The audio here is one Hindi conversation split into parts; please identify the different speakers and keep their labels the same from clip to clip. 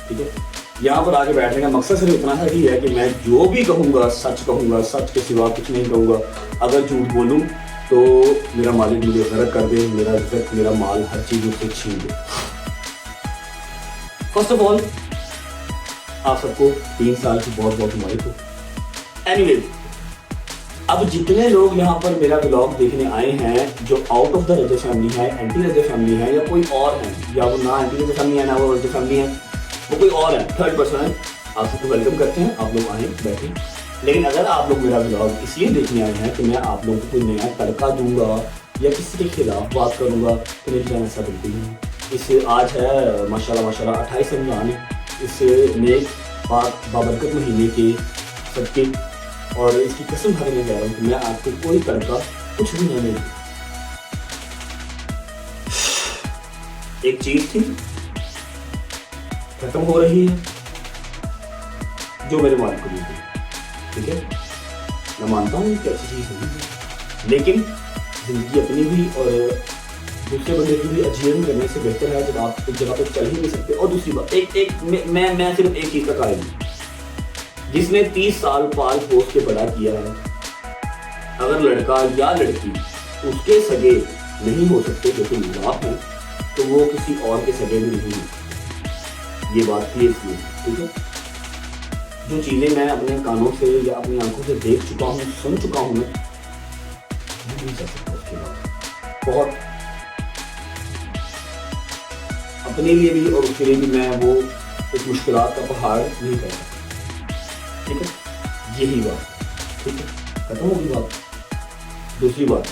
Speaker 1: ठीक है। यहाँ पर आके बैठने का मकसद सिर्फ इतना ही है कि मैं जो भी कहूँगा, सच के सिवा कुछ नहीं कहूँगा। अगर झूठ बोलूँ तो मेरा मालिक मुझे गरक कर दे, मेरा इज्जत, मेरा माल, हर चीज़ मुझसे छीन दे। फर्स्ट ऑफ ऑल आप सबको 3 साल की बहुत बहुत मुबारक। एनीवे, अब जितने लोग यहाँ पर मेरा ब्लॉग देखने आए हैं जो out of the Roger family है, एंटी रजर फैमिली है, या कोई और है, या वो ना एंटी रजर फैमिली है ना वो रजर फैमिली है, वो कोई और है, थर्ड पर्सन है, आप सबको वेलकम करते हैं। आप लोग आए बैठे। लेकिन अगर आप लोग मेरा ब्लॉग इसलिए देखने आए हैं कि मैं आप लोगों को कोई नया तड़का दूंगा या किसी के खिलाफ बात करूंगा, तो मेरी जान ऐसा बिल्कुल नहीं। इस आज है माशाल्लाह 28 रमज़ान, इस नेक बाबरकत महीने के सबके, और इसकी कसम खाने में कह रहा हूँ कि मैं आपको कोई तड़का कुछ भी नहीं दूँ। एक चीज थी खत्म हो रही है जो मेरे मालिक को मिलती है, ठीक है। मैं मानता हूँ कि अच्छी चीज नहीं है, लेकिन जिंदगी अपनी भी और दूसरे बंदे की भी अजीवन करने से बेहतर है जब आप एक जगह पर चल ही नहीं सकते। और दूसरी बात, मैं सिर्फ एक चीज का कायल हूँ, जिसने 30 साल पाल पोस के बड़ा किया है, अगर लड़का या लड़की उसके सगे नहीं हो सकते क्योंकि माँ बाप हैं, तो वो किसी और के सगे भी नहीं हो सकते। ये बात क्लियर थी, ठीक है। जो चीजें मैं अपने कानों से या अपनी आंखों से देख चुका हूँ, सुन चुका हूँ, मैं नहीं कर सकता उसके बाद। बहुत अपने लिए भी और उसके लिए भी मैं वो एक मुश्किलात का पहाड़ नहीं कर सकता, ठीक है। यही बात, ठीक है, खत्म होगी बात। दूसरी बात,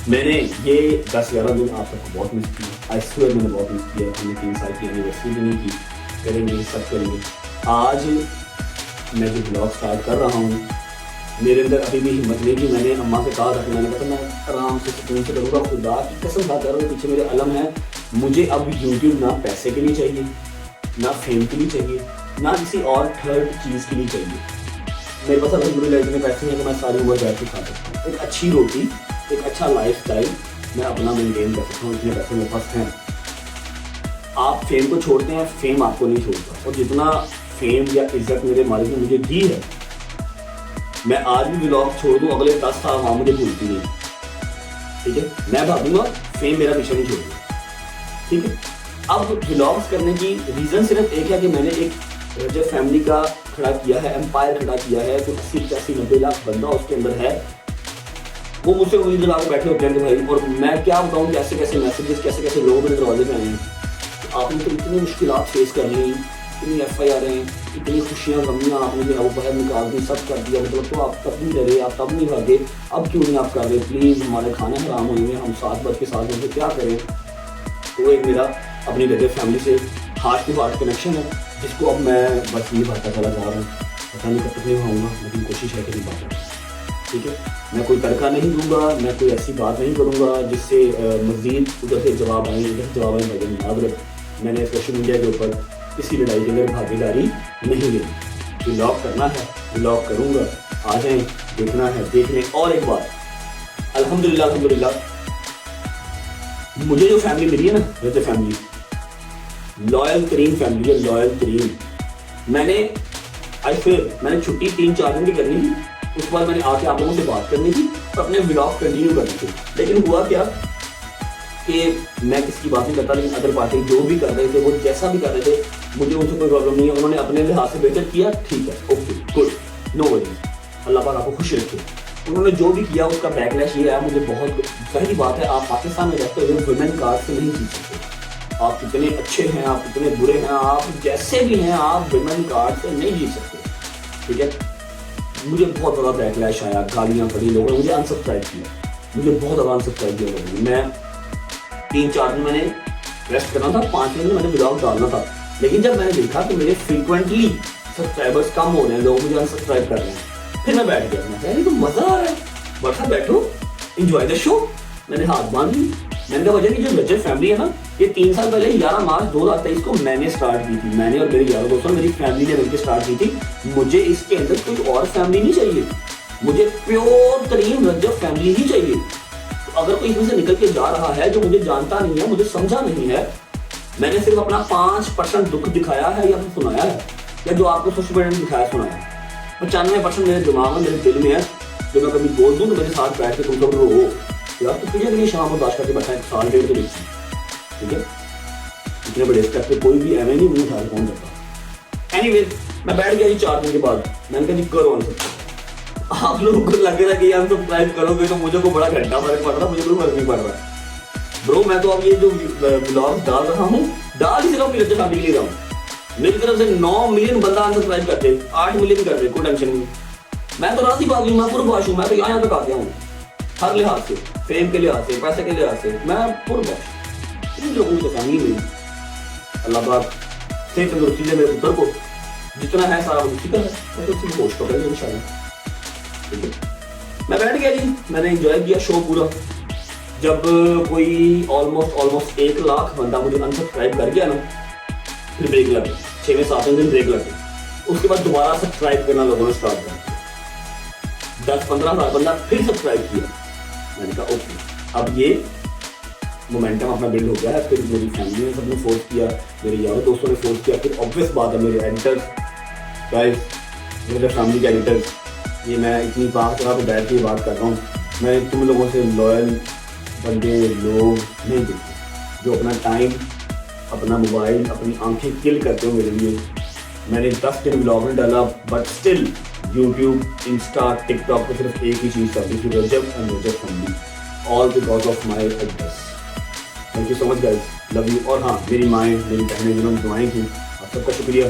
Speaker 1: मैंने ये 10-11 दिन आप सबको बहुत मिस किया। आई स्वेयर मैंने बहुत मिस किया। हमने 3 साल की एनिवर्सरी भी नहीं की, करेंगे, सब करेंगे। आज मैं जो ब्लॉग स्टार्ट कर रहा हूँ, मेरे अंदर अभी भी हिम्मत नहीं थी। मैंने अम्मा से कहा था कि मैंने कहा मैं आराम से सुकून से करूँगा, खुदा की कसम खा कर रहा हूँ, पीछे मेरे अलम है। मुझे अब यूट्यूब ना पैसे के लिए चाहिए, ना फेम के लिए चाहिए, ना किसी और थर्ड चीज़ के लिए चाहिए। मेरे पास अल्हम्दुलिल्लाह इतने पैसे हैं कि मैं सारी उम्र बैठ के खा सकता हूँ। एक अच्छी रोटी, एक अच्छा लाइफस्टाइल मैं अपना मेंटेन कर सकता हूँ, इतने पैसे मेरे पास हैं। आप फेम को छोड़ते हैं, फेम आपको नहीं छोड़ता। और जितना फेम या इज्जत मेरे मालिक ने मुझे दी है, मैं आज भी ब्लॉग छोड़ दूँ, अगले 10 साल वहाँ मुझे भूलती नहीं, ठीक है। मैं भागूंगा, फेम मेरा पीछे नहीं छोड़ूंगा, ठीक है। अब ब्लॉग्स करने की रीज़न सिर्फ एक है कि मैंने एक रजर फैमिली का खड़ा किया है, एम्पायर खड़ा किया है। कुछ 80-85-90 लाख बंदा उसके अंदर है। वो मुझसे उम्मीद लगा के बैठे होते हैं कि भाई, और मैं क्या बताऊँ कैसे कैसे मैसेजेस, कैसे कैसे लोग मेरे दरवाजे पे आए हैं। तो आपने तो इतनी मुश्किलात फेस कर ली, इतनी FIR हैं, इतनी खुशियाँ गमियाँ आपने जो वो बाहर निकाल दी, सब कर दिया। मतलब तो आप तब नहीं डरे, आप तब नहीं भागे, अब क्यों नहीं आप कर रहे? प्लीज़, हमारे खाने हराम होंगे, हम 7 बज के 7 बजे क्या करें? तो एक मेरा अपनी रजर फैमिली से हार्ट टू हार्ट कनेक्शन है, जिसको अब मैं बस ये बढ़ता चला जा रहा हूँ। पता नहीं कब तक नहीं होऊंगा, लेकिन कोशिश है कि नहीं बात, ठीक है। मैं कोई तड़का नहीं दूंगा, मैं कोई ऐसी बात नहीं करूंगा जिससे मज़ीद उधर से जवाब आए, इधर से जवाब आए। भजन मादरत, मैंने सोशल मीडिया के ऊपर किसी लड़ाई के अंदर भागीदारी नहीं लेनी। ब्लॉग करना है, ब्लॉग करूँगा, आ जाएँ, देखना है देख लें। और एक बात, अल्हम्दुलिल्लाह मुझे जो फैमिली मिली है ना, रजर फैमिली, लॉयल तरीन फैमिली है, लॉयल तरीन। मैंने छुट्टी 3-4 दिन की करनी थी, उसके बाद मैंने आके आप लोगों से बात करनी थी और अपने व्लॉग कंटिन्यू करने थे। लेकिन हुआ क्या कि मैं किसी की बात नहीं करता, लेकिन अदर पार्टी जो भी कर रहे थे, वो जैसा भी कर रहे थे, मुझे उनसे कोई प्रॉब्लम नहीं है। उन्होंने अपने लिहाज से बेहतर किया, ठीक है, ओके, गुड, नो वरीज, अल्लाह पाक आपको खुश रखे। उन्होंने जो भी किया उसका बैकलैश ये है, मुझे बहुत सही बात है। आप पाकिस्तान में रहते हुए वुमेन कार्ड से नहीं जीत सकते। आप कितने अच्छे हैं, आप कितने बुरे हैं, आप जैसे भी हैं, आप वुमेन कार्ड से नहीं जीत सकते, ठीक है। मुझे बहुत ज़्यादा बैकलैश आया, गालियाँ पड़ी, लोगों ने मुझे अनसब्सक्राइब किया, मुझे बहुत ज़्यादा अनसब्सक्राइब किया लोगों ने। मैं 3-4 दिन मैंने रेस्ट करना था, 5 दिन में मैंने ब्लॉग डालना था। लेकिन जब मैंने देखा कि मेरे फ्रीक्वेंटली सब्सक्राइबर्स कम हो रहे हैं, लोग मुझे अनसब्सक्राइब कर रहे हैं, फिर मैं बैठ गया। मैं कहा तो मज़ा आ रहा है, बैठा बैठो, एंजॉय द शो। मैंने हाथ बांध ली। मैंने कहा वजह की जो रजर फैमिली है ना, ये 3 साल पहले 11 मार्च 2023 को मैंने स्टार्ट की थी। मैंने और मेरे यारों दोस्तों, मेरी फैमिली ने मिलकर स्टार्ट की थी। मुझे इसके अंदर कोई और फैमिली नहीं चाहिए, मुझे प्योर तरीन रजर फैमिली ही चाहिए। तो अगर कोई इसमें से निकल के जा रहा है जो मुझे जानता नहीं है, मुझे समझा नहीं है, मैंने सिर्फ अपना 5% दुख दिखाया है या फिर सुनाया है, या जो आपको सोशल मीडिया में दिखाया सुनाया। 95% मेरे दिमाग में, मेरे दिल में है। जो मैं कभी बोल दूँ तो मेरे साथ बैठ के तुम सब रो यार, तो क्लियर शाम को दाश करके बैठा है 1 डेढ़ साल के बीच। ठीक है, इतने बड़े स्टेप पे कोई भी एवं नहीं मुंह उठा के पहुंच जाता। एनीवेज मैं बैठ गया जी 4 दिन के बाद, मैंने कहा जी करो अनसब्सक्राइब। आप लोगों को लग रहा है कि अनसब्सक्राइब करोगे तो मुझे को बड़ा घंटा फर्क पड़ रहा, मुझे कोई फर्क नहीं पड़ रहा ब्रो। मैं तो अब ये जो व्लॉग्स डाल रहा हूँ, डाल ही सिर्फ अपनी रजत फैमिली के लिए रहा हूँ। मेरी तरफ से 9 मिलियन बंदा अनसब्सक्राइब करते, 8 मिलियन कर दे, कोई टेंशन नहीं। मैं तो राजी बात हूँ, मैं पुरबाश हूँ, मैं तो यहाँ तक आ गया हूँ हर लिहाज से, फेम के लिहाज से, पैसे के लिहाज से, मैं पुरबाश। इन लोगों को फैमिली में अल्लाह पाक से तंदुरुस्ती दे मेरे पुत्र को, जितना है सारा उसी का है, मैं तो उसकी कोशिश करूँगा इंशाल्लाह। ठीक है, मैं बैठ गया जी, मैंने एंजॉय किया शो पूरा। जब कोई ऑलमोस्ट 1 लाख बंदा मुझे अनसब्सक्राइब कर गया ना, फिर ब्रेक लग गया, 6वें-7वें दिन ब्रेक लग गया। उसके बाद दोबारा सब्सक्राइब करना लोगों ने स्टार्ट कर दिया। 10-15 हज़ार बंदा फिर सब्सक्राइब किया। मैंने कहा ओके, अब ये मोमेंटम अपना बिल्ड हो गया है। फिर मेरी फैमिली ने सबने फोर्स किया, मेरे यारों दोस्तों ने फोर्स किया। फिर ऑब्वियस बात है मेरे एडिटर्स गाइस, मेरे फैमिली के एडिटर्स, ये मैं इतनी पाक जगह पे बैठ के बात कर रहा हूँ, मैं तुम लोगों से लॉयल बंदे लोग नहीं देखते जो अपना टाइम, अपना मोबाइल, अपनी आंखें किल करते हो मेरे लिए। मैंने 10 दिन ब्लॉग में डाला, but still YouTube, Insta, TikTok पर सिर्फ एक ही चीज़ चलती थी, Rajab and Rajab family, all because of my address. Thank you so much guys, love you. और हाँ, मेरी माएँ, मेरी बहनें जिन्होंने दुआएं की, आप सबका शुक्रिया,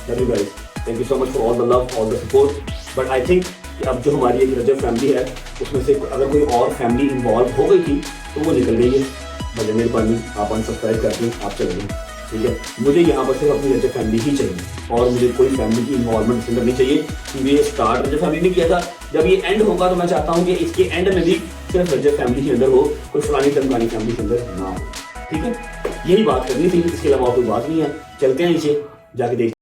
Speaker 1: love you guys, thank you so much for all the love, all the support. But I think कि अब जो हमारी एक रजब फैमिली है, उसमें से अगर कोई और फैमिली इन्वॉल्व हो गई थी तो वो निकल गई है। भले मेहरबानी, आप अनसब्सक्राइब कर दें, आप चले गए। ठीक है, मुझे यहाँ पर सिर्फ अपनी रजब फैमिली ही चाहिए और मुझे कोई फैमिली की इन्वॉल्वमेंट इसके अंदर नहीं चाहिए, क्योंकि ये स्टार्ट रजब फैमिली ने किया था। जब ये एंड होगा तो मैं चाहता हूँ कि इसके एंड में भी सिर्फ रजब फैमिली के अंदर हो, कोई फलानी टमकानी फैमिली के अंदर ना हो। ठीक है, यही बात करनी थी, इसके अलावा कोई बात नहीं है। चलते हैं नीचे जाके देख